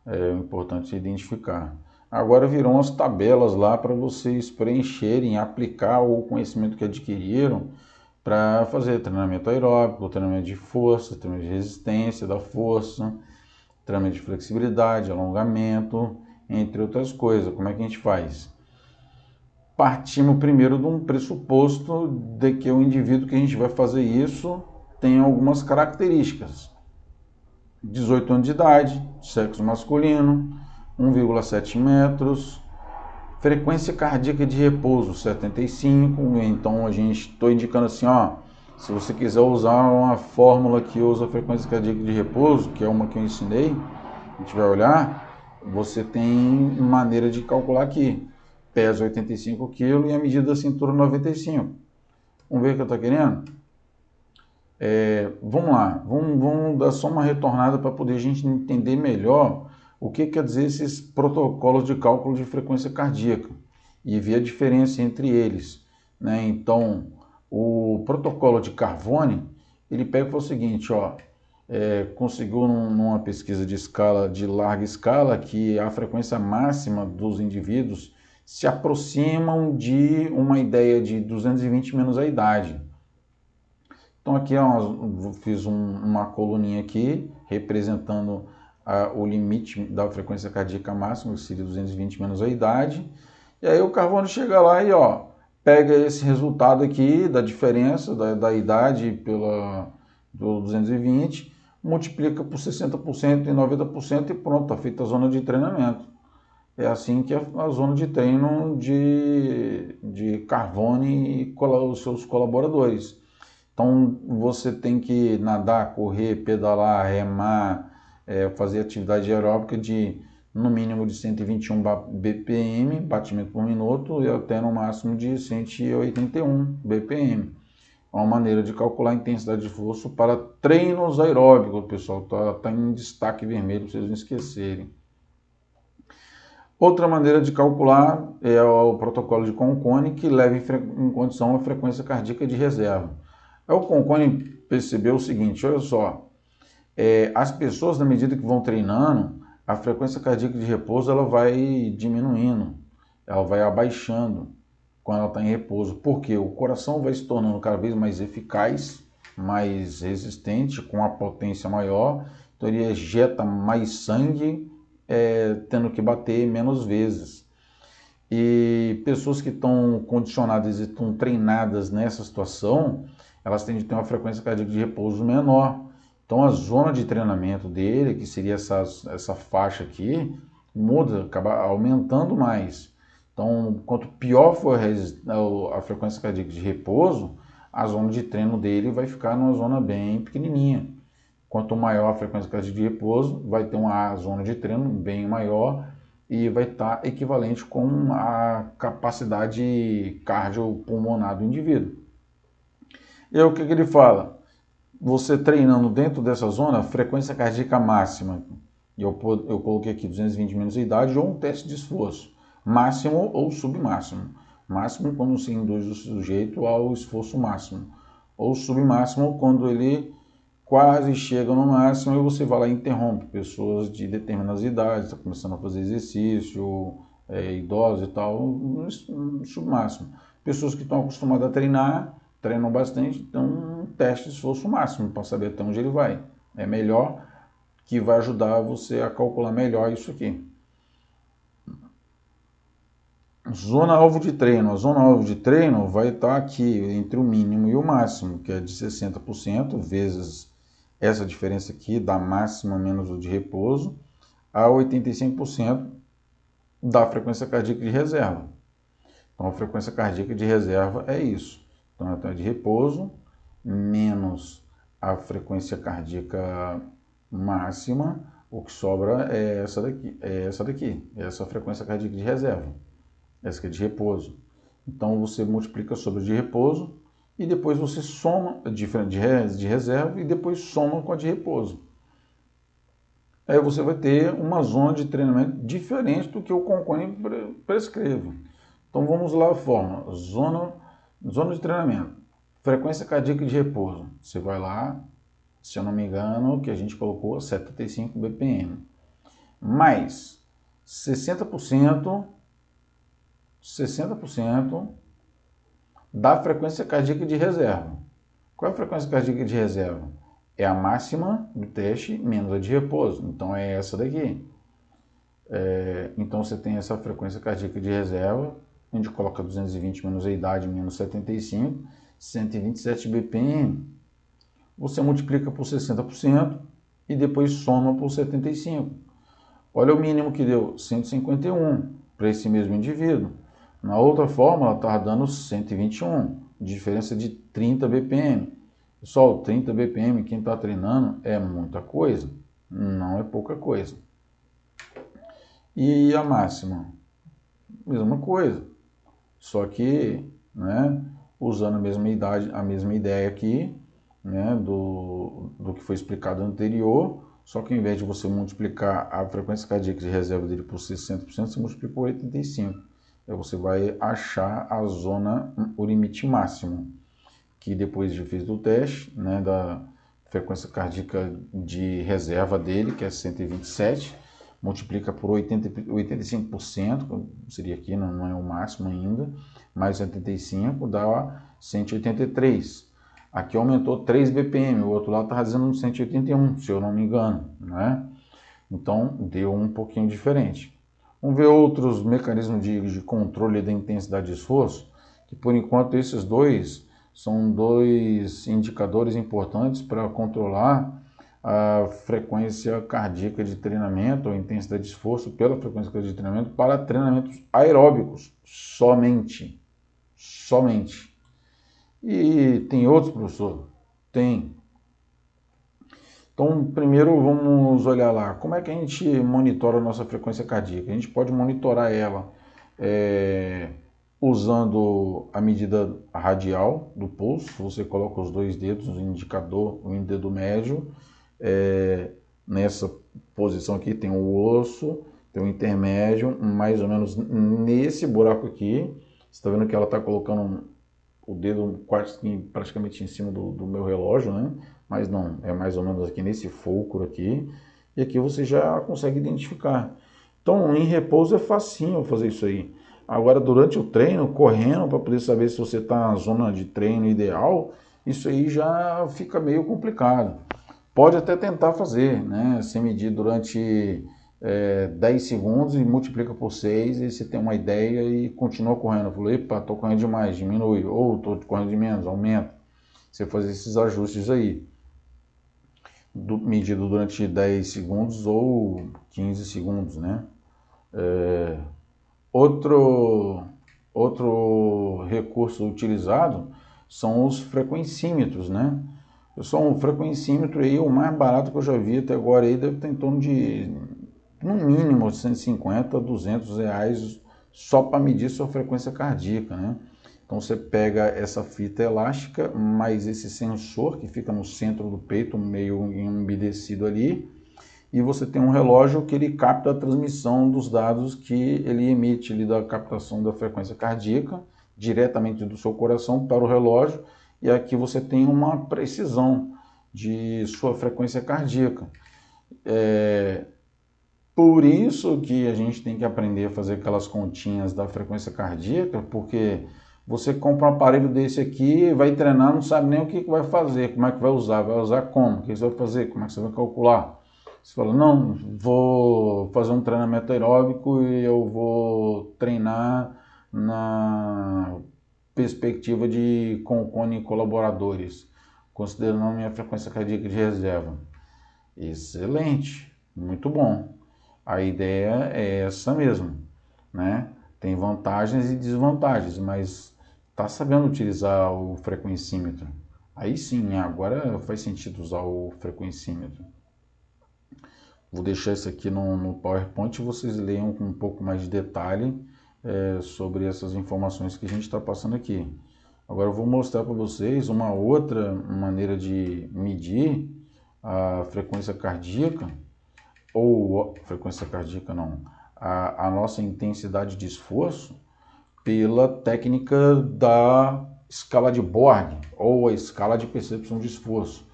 É importante identificar. Agora virão as tabelas lá para vocês preencherem, aplicar o conhecimento que adquiriram para fazer treinamento aeróbico, treinamento de força, treinamento de resistência da força, treinamento de flexibilidade, alongamento, entre outras coisas. Como é que a gente faz? Partimos primeiro de um pressuposto de que o indivíduo que a gente vai fazer isso tem algumas características. 18 anos de idade, sexo masculino, 1,7 metros, frequência cardíaca de repouso 75, então a gente estou indicando assim, ó, se você quiser usar uma fórmula que usa a frequência cardíaca de repouso, que é uma que eu ensinei, a gente vai olhar, você tem maneira de calcular aqui, pesa 85 kg e a medida da cintura 95. Vamos ver o que eu estou querendo? Vamos lá, vamos dar só uma retornada para poder a gente entender melhor o que quer dizer esses protocolos de cálculo de frequência cardíaca e ver a diferença entre eles, né? Então, o protocolo de Carvone, ele pega o seguinte, ó, conseguiu numa pesquisa de larga escala que a frequência máxima dos indivíduos se aproximam de uma ideia de 220 menos a idade. Então aqui fiz uma coluninha aqui representando o limite da frequência cardíaca máxima, que seria 220 menos a idade. E aí o Carvone chega lá e ó, pega esse resultado aqui da diferença da idade do 220, multiplica por 60% e 90% e pronto, está feita a zona de treinamento. É assim que a zona de treino de Carvone e os seus colaboradores. Então você tem que nadar, correr, pedalar, remar, fazer atividade aeróbica de no mínimo de 121 BPM, batimento por minuto, e até no máximo de 181 BPM. É uma maneira de calcular a intensidade de esforço para treinos aeróbicos, pessoal. Tá em destaque vermelho para vocês não esquecerem. Outra maneira de calcular é o protocolo de Concone, que leva em condição a frequência cardíaca de reserva. O Concone percebeu o seguinte, olha só, as pessoas, na medida que vão treinando, a frequência cardíaca de repouso ela vai diminuindo, ela vai abaixando quando ela está em repouso, porque o coração vai se tornando cada vez mais eficaz, mais resistente, com a potência maior, então ele ejeta mais sangue, tendo que bater menos vezes. E pessoas que estão condicionadas e estão treinadas nessa situação, elas tendem a ter uma frequência cardíaca de repouso menor. Então a zona de treinamento dele, que seria essa faixa aqui, muda, acaba aumentando mais. Então, quanto pior for a frequência cardíaca de repouso, a zona de treino dele vai ficar numa zona bem pequenininha. Quanto maior a frequência cardíaca de repouso, vai ter uma zona de treino bem maior e vai estar equivalente com a capacidade cardiopulmonar do indivíduo. E aí o que ele fala? Você treinando dentro dessa zona, frequência cardíaca máxima, eu coloquei aqui 220 menos a idade, ou um teste de esforço, máximo ou submáximo. Máximo quando se induz o sujeito ao esforço máximo, ou submáximo quando ele quase chega no máximo e você vai lá e interrompe. Pessoas de determinadas idades, está começando a fazer exercício, idosos e tal, no submáximo. Pessoas que estão acostumadas a treinar, treinam bastante, então um teste de esforço máximo para saber até onde ele vai. É melhor, que vai ajudar você a calcular melhor isso aqui. Zona alvo de treino. A zona alvo de treino vai estar aqui entre o mínimo e o máximo, que é de 60% vezes essa diferença aqui da máxima menos o de repouso, a 85% da frequência cardíaca de reserva. Então a frequência cardíaca de reserva é isso. Então ela está de repouso menos a frequência cardíaca máxima, o que sobra é essa daqui, essa frequência cardíaca de reserva, essa aqui é de repouso. Então você multiplica sobre a de repouso e depois você soma de reserva e depois soma com a de repouso. Aí você vai ter uma zona de treinamento diferente do que o Concone prescreve. Então vamos lá a forma, zona de treinamento, frequência cardíaca de repouso. Você vai lá, se eu não me engano, que a gente colocou 75 BPM. mais 60% da frequência cardíaca de reserva. Qual é a frequência cardíaca de reserva? É a máxima do teste menos a de repouso. Então é essa daqui. Então você tem essa frequência cardíaca de reserva, a gente coloca 220 menos a idade menos 75, 127 BPM. Você multiplica por 60% e depois soma por 75. Olha o mínimo que deu, 151 para esse mesmo indivíduo. Na outra fórmula estava dando 121, diferença de 30 BPM. Pessoal, 30 BPM, quem está treinando, é muita coisa, não é pouca coisa. E a máxima? Mesma coisa, só que, né, usando a mesma ideia aqui, né, do que foi explicado anterior, só que ao invés de você multiplicar a frequência cardíaca de reserva dele por 60%, você multiplica por 85%. Aí você vai achar a zona, o limite máximo, que depois de feito o teste, né, da frequência cardíaca de reserva dele, que é 127, multiplica por 85%, seria aqui, não é o máximo ainda, mais 85 dá 183. Aqui aumentou 3 BPM, o outro lado está dizendo 181, se eu não me engano, né? Então deu um pouquinho diferente. Vamos ver outros mecanismos de controle da intensidade de esforço, que por enquanto esses dois são dois indicadores importantes para controlar a frequência cardíaca de treinamento, ou intensidade de esforço pela frequência cardíaca de treinamento para treinamentos aeróbicos, somente. E tem outros, professor? Tem. Então, primeiro vamos olhar lá, como é que a gente monitora a nossa frequência cardíaca? A gente pode monitorar ela usando a medida radial do pulso. Você coloca os dois dedos, o indicador, o dedo médio, nessa posição aqui tem o osso, tem o intermédio, mais ou menos nesse buraco aqui. Você está vendo que ela está colocando o dedo quase praticamente em cima do meu relógio, né? Mas não, é mais ou menos aqui nesse fulcro aqui. E aqui você já consegue identificar. Então, em repouso é facinho fazer isso aí. Agora, durante o treino, correndo, para poder saber se você está na zona de treino ideal, isso aí já fica meio complicado. Pode até tentar fazer, né? Você medir durante 10 segundos e multiplica por 6 e você tem uma ideia e continua correndo. Falou, epa, estou correndo demais, diminui. Ou estou correndo de menos, aumenta. Você faz esses ajustes aí. Medido durante 10 segundos ou 15 segundos, né? Outro recurso utilizado são os frequencímetros, né? Pessoal, um frequencímetro aí, o mais barato que eu já vi até agora aí, deve estar em torno de, no mínimo, 150 a 200 reais só para medir sua frequência cardíaca, né? Então você pega essa fita elástica, mais esse sensor que fica no centro do peito, meio umedecido ali, e você tem um relógio que ele capta a transmissão dos dados que ele emite ali da captação da frequência cardíaca, diretamente do seu coração para o relógio, e aqui você tem uma precisão de sua frequência cardíaca. Por isso que a gente tem que aprender a fazer aquelas continhas da frequência cardíaca, porque você compra um aparelho desse aqui, vai treinar, não sabe nem o que vai fazer, como é que vai usar como, o que você vai fazer, como é que você vai calcular. Você fala, não, vou fazer um treinamento aeróbico e eu vou treinar na perspectiva de Concone colaboradores, considerando a minha frequência cardíaca de reserva. Excelente, muito bom. A ideia é essa mesmo, né? Tem vantagens e desvantagens, mas está sabendo utilizar o frequencímetro. Aí sim, agora faz sentido usar o frequencímetro. Vou deixar isso aqui no PowerPoint e vocês leiam com um pouco mais de detalhe sobre essas informações que a gente está passando aqui. Agora eu vou mostrar para vocês uma outra maneira de medir a frequência cardíaca, ou frequência cardíaca não, a nossa intensidade de esforço pela técnica da escala de Borg, ou a escala de percepção de esforço.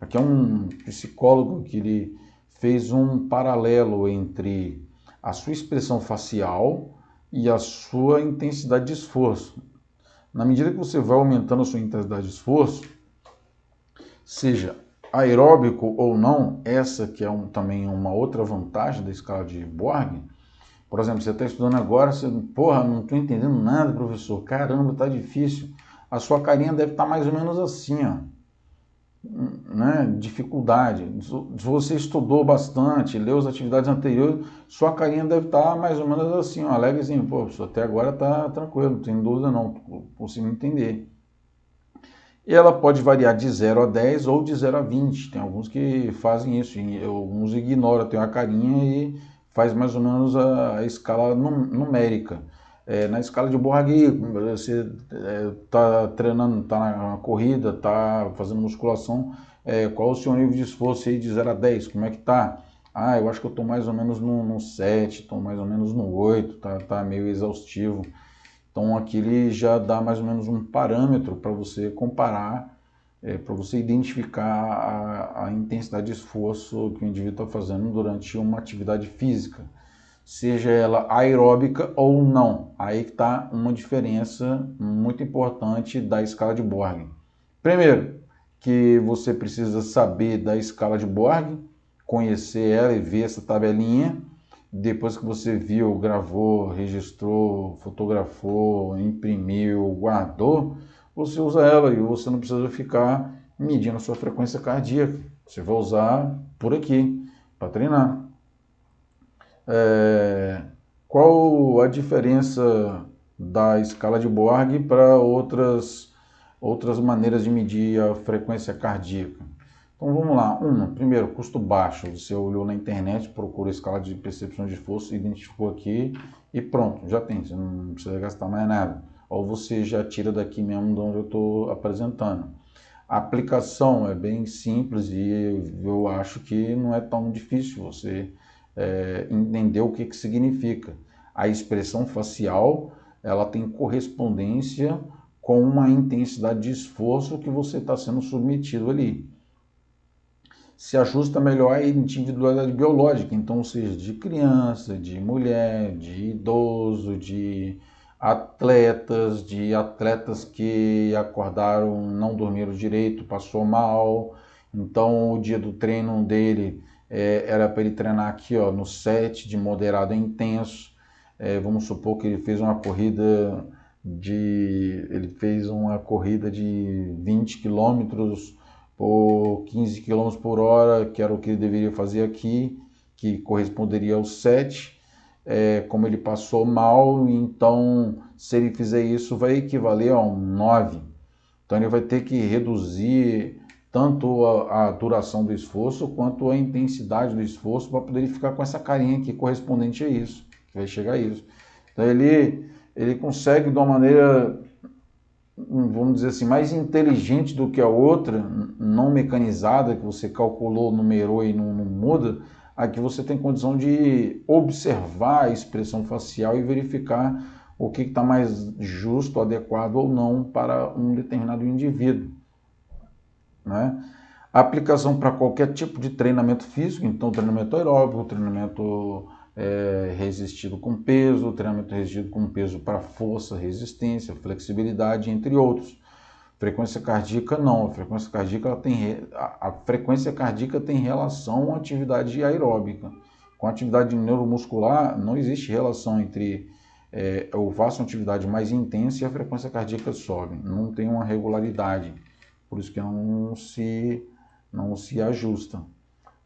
Aqui é um psicólogo que ele fez um paralelo entre a sua expressão facial e a sua intensidade de esforço. Na medida que você vai aumentando a sua intensidade de esforço, seja aeróbico ou não, essa que é também uma outra vantagem da escala de Borg. Por exemplo, você está estudando agora, você, porra, não estou entendendo nada, professor, caramba, tá difícil. A sua carinha deve estar mais ou menos assim, ó, né? Dificuldade. Se você estudou bastante, leu as atividades anteriores, sua carinha deve estar mais ou menos assim, ó, alegrezinho, pô, professor, até agora tá tranquilo, não tem dúvida não, consigo entender. E ela pode variar de 0 a 10 ou de 0 a 20. Tem alguns que fazem isso, alguns ignoram, tem uma carinha e faz mais ou menos a escala numérica. Na escala de Borg, você está treinando, está na corrida, está fazendo musculação, qual o seu nível de esforço aí de 0 a 10? Como é que tá? Ah, eu acho que eu estou mais ou menos no 7, estou mais ou menos no 8, tá meio exaustivo. Então aqui ele já dá mais ou menos um parâmetro para você comparar, para você identificar a intensidade de esforço que o indivíduo está fazendo durante uma atividade física, seja ela aeróbica ou não. Aí que está uma diferença muito importante da escala de Borg. Primeiro, que você precisa saber da escala de Borg, conhecer ela e ver essa tabelinha. Depois que você viu, gravou, registrou, fotografou, imprimiu, guardou, você usa ela e você não precisa ficar medindo a sua frequência cardíaca. Você vai usar por aqui, para treinar. Qual a diferença da escala de Borg para outras maneiras de medir a frequência cardíaca? Então vamos lá. Primeiro, custo baixo. Você olhou na internet, procura a escala de percepção de esforço, identificou aqui e pronto, já tem. Você não precisa gastar mais nada. Ou você já tira daqui mesmo de onde eu estou apresentando. A aplicação é bem simples e eu acho que não é tão difícil você entender o que significa. A expressão facial, ela tem correspondência com uma intensidade de esforço que você está sendo submetido ali. Se ajusta melhor à individualidade biológica, então, ou seja, de criança, de mulher, de idoso, de atletas que acordaram, não dormiram direito, passou mal, então o dia do treino dele era para ele treinar aqui, ó, no 7, de moderado a intenso. Vamos supor que ele fez uma corrida de 20 quilômetros por 15 km por hora, que era o que ele deveria fazer aqui, que corresponderia aos 7. Como ele passou mal, então se ele fizer isso vai equivaler a um 9. Então ele vai ter que reduzir tanto a duração do esforço quanto a intensidade do esforço para poder ficar com essa carinha aqui correspondente a isso, que vai chegar a isso. Então ele consegue de uma maneira, vamos dizer assim, mais inteligente do que a outra, não mecanizada, que você calculou, numerou e não muda, aqui você tem condição de observar a expressão facial e verificar o que está mais justo, adequado ou não para um determinado indivíduo, né? A aplicação para qualquer tipo de treinamento físico, então treinamento aeróbico, treinamento resistido com peso, treinamento resistido com peso para força, resistência, flexibilidade, entre outros. Frequência cardíaca não, a frequência cardíaca tem relação à atividade aeróbica. Com a atividade neuromuscular não existe relação entre eu faço uma atividade mais intensa e a frequência cardíaca sobe, não tem uma regularidade, por isso que não se ajusta,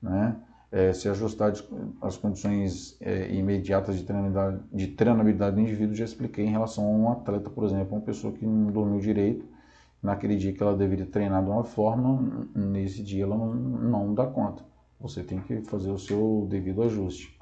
né? Se ajustar às condições imediatas de treinabilidade do indivíduo, já expliquei em relação a um atleta, por exemplo, uma pessoa que não dormiu direito, naquele dia que ela deveria treinar de uma forma, nesse dia ela não dá conta. Você tem que fazer o seu devido ajuste.